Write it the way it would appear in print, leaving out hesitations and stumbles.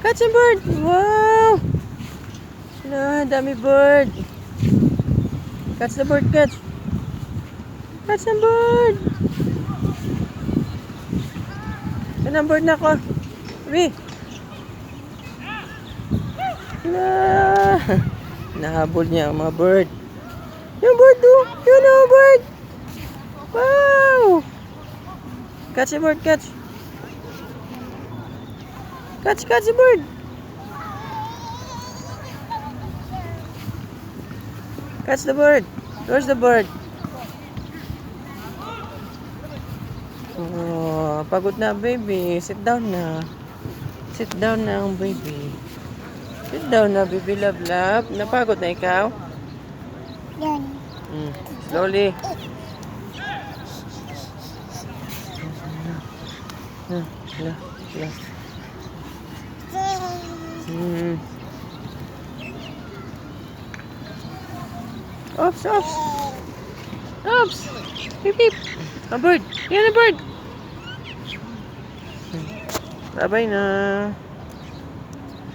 Catch a bird! Wow! Na, dami bird. Catch the bird, catch. Catch the bird! Yan ang bird na ko. Uy! Na! Nahabol niya ang mga bird. Yung bird do! Yun ang bird! Wow! Catch the bird, catch. Catch the bird! Catch the bird! Where's the bird? Oh, pagod na baby. Sit down na. Sit down na ang baby. Sit down na baby love love. Napagod na ikaw? Yan. Slowly. Oops, oops. Oops. Beep, beep. A bird. Yan a bird. Bye-bye na.